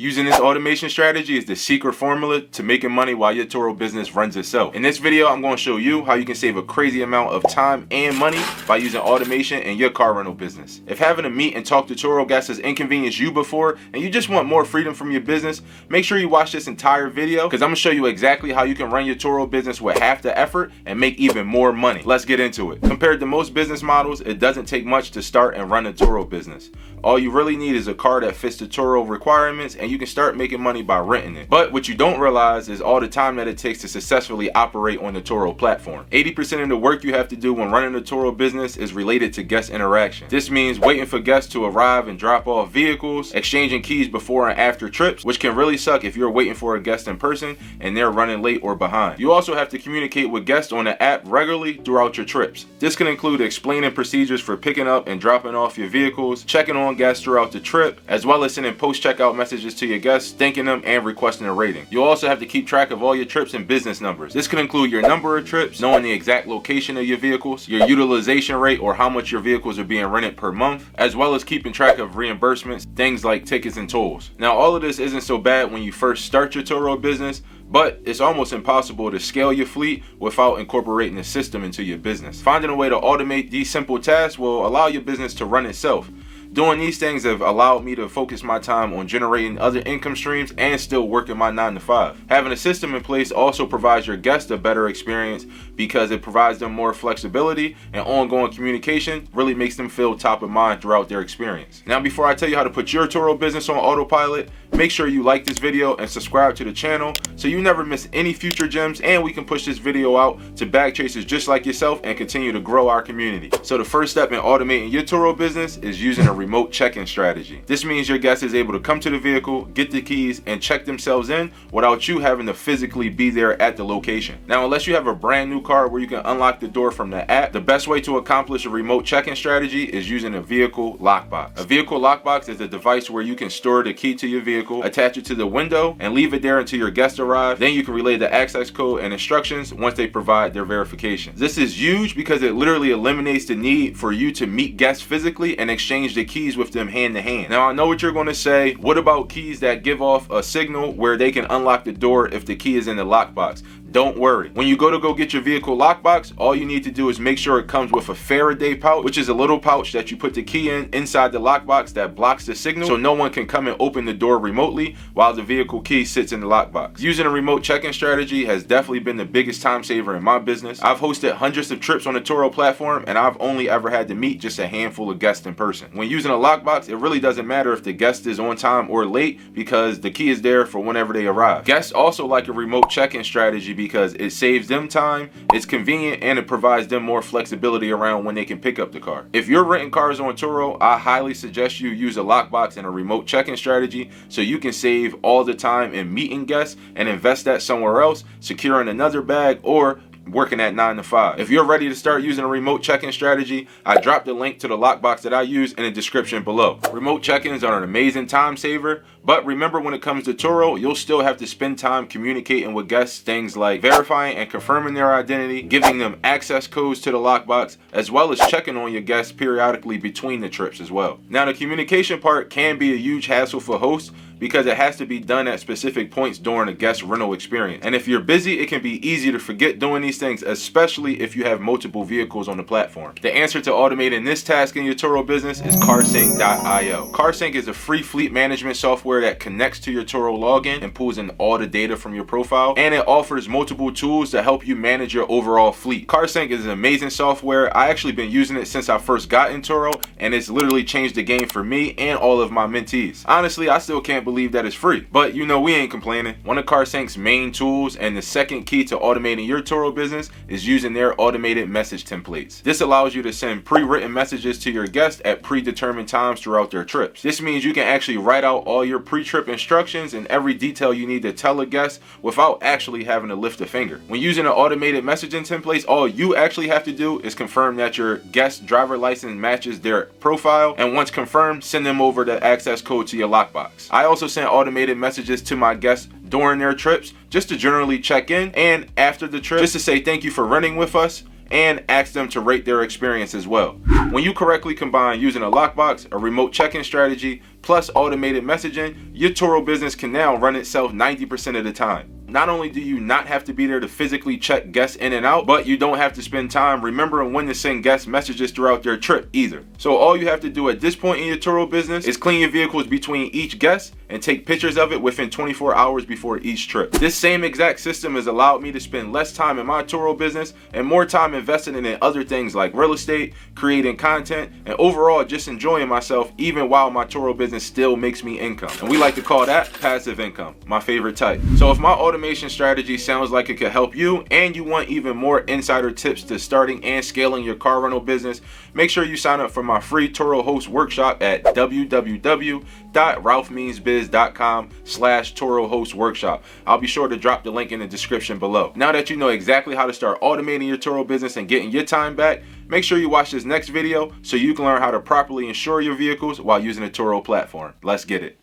Using this automation strategy is the secret formula to making money while your Turo business runs itself. In this video, I'm going to show you how you can save a crazy amount of time and money by using automation in your car rental business. If having to meet and talk to Turo guests has inconvenienced you before and you just want more freedom from your business, make sure you watch this entire video because I'm going to show you exactly how you can run your Turo business with half the effort and make even more money. Let's get into it. Compared to most business models, it doesn't take much to start and run a Turo business. All you really need is a car that fits the Turo requirements and you can start making money by renting it. But what you don't realize is all the time that it takes to successfully operate on the Turo platform. 80% of the work you have to do when running a Turo business is related to guest interaction. This means waiting for guests to arrive and drop off vehicles, exchanging keys before and after trips, which can really suck if you're waiting for a guest in person and they're running late or behind. You also have to communicate with guests on the app regularly throughout your trips. This can include explaining procedures for picking up and dropping off your vehicles, checking on guests throughout the trip, as well as sending post-checkout messages to your guests, thanking them and requesting a rating. You'll also have to keep track of all your trips and business numbers. This can include your number of trips, knowing the exact location of your vehicles, your utilization rate or how much your vehicles are being rented per month, as well as keeping track of reimbursements, things like tickets and tolls. Now, all of this isn't so bad when you first start your Turo business, but it's almost impossible to scale your fleet without incorporating the system into your business. Finding a way to automate these simple tasks will allow your business to run itself. Doing these things have allowed me to focus my time on generating other income streams and still working my 9 to 5. Having a system in place also provides your guests a better experience because it provides them more flexibility, and ongoing communication really makes them feel top of mind throughout their experience. Now, before I tell you how to put your Turo business on autopilot, make sure you like this video and subscribe to the channel so you never miss any future gems, and we can push this video out to bag chasers just like yourself and continue to grow our community. So the first step in automating your Turo business is using a remote check-in strategy. This means your guest is able to come to the vehicle, get the keys, and check themselves in without you having to physically be there at the location. Now, unless you have a brand new car where you can unlock the door from the app, the best way to accomplish a remote check-in strategy is using a vehicle lockbox. A vehicle lockbox is a device where you can store the key to your vehicle, attach it to the window, and leave it there until your guests arrive. Then you can relay the access code and instructions once they provide their verification. This is huge because it literally eliminates the need for you to meet guests physically and exchange the keys with them hand to hand. Now, I know what you're going to say. What about keys that give off a signal where they can unlock the door if the key is in the lockbox? Don't worry. When you go get your vehicle lockbox, all you need to do is make sure it comes with a Faraday pouch, which is a little pouch that you put the key in inside the lockbox that blocks the signal so no one can come and open the door remotely while the vehicle key sits in the lockbox. Using a remote check-in strategy has definitely been the biggest time saver in my business. I've hosted hundreds of trips on the Turo platform and I've only ever had to meet just a handful of guests in person. When using a lockbox, it really doesn't matter if the guest is on time or late because the key is there for whenever they arrive. Guests also like a remote check-in strategy because it saves them time, it's convenient, and it provides them more flexibility around when they can pick up the car. If you're renting cars on Turo, I highly suggest you use a lockbox and a remote check-in strategy so you can save all the time in meeting guests and invest that somewhere else, securing another bag, or working at 9 to 5. If you're ready to start using a remote check-in strategy, I dropped a link to the lockbox that I use in the description below. Remote check-ins are an amazing time saver, but remember, when it comes to Turo, you'll still have to spend time communicating with guests, things like verifying and confirming their identity, giving them access codes to the lockbox, as well as checking on your guests periodically between the trips as well. Now, the communication part can be a huge hassle for hosts because it has to be done at specific points during a guest rental experience. And if you're busy, it can be easy to forget doing these things, especially if you have multiple vehicles on the platform. The answer to automating this task in your Turo business is carsync.io. Carsync is a free fleet management software that connects to your Turo login and pulls in all the data from your profile, and it offers multiple tools to help you manage your overall fleet. Carsync is an amazing software. I actually been using it since I first got in Turo, and it's literally changed the game for me and all of my mentees. Honestly, I still can't believe that it's free, but you know we ain't complaining. One of Carsync's main tools and the second key to automating your Turo business is using their automated message templates. This allows you to send pre-written messages to your guests at predetermined times throughout their trips. This means you can actually write out all your pre-trip instructions and every detail you need to tell a guest without actually having to lift a finger. When using an automated messaging template, all you actually have to do is confirm that your guest driver license matches their profile, and once confirmed, send them over the access code to your lockbox. I also send automated messages to my guests during their trips just to generally check in, and after the trip just to say thank you for running with us and ask them to rate their experience as well. When you correctly combine using a lockbox, a remote check-in strategy, plus automated messaging, your Turo business can now run itself 90% of the time. Not only do you not have to be there to physically check guests in and out, but you don't have to spend time remembering when to send guest messages throughout their trip either. So all you have to do at this point in your Turo business is clean your vehicles between each guest and take pictures of it within 24 hours before each trip. This same exact system has allowed me to spend less time in my Turo business and more time investing in other things like real estate, creating content, and overall just enjoying myself even while my Turo business still makes me income. And we like to call that passive income, my favorite type. So if my automation strategy sounds like it could help you and you want even more insider tips to starting and scaling your car rental business, make sure you sign up for my free Turo Host Workshop at www.ralphmeansbiz.com/Turo Host Workshop. I'll be sure to drop the link in the description below. Now that you know exactly how to start automating your Turo business and getting your time back, make sure you watch this next video so you can learn how to properly insure your vehicles while using the Turo platform. Let's get it.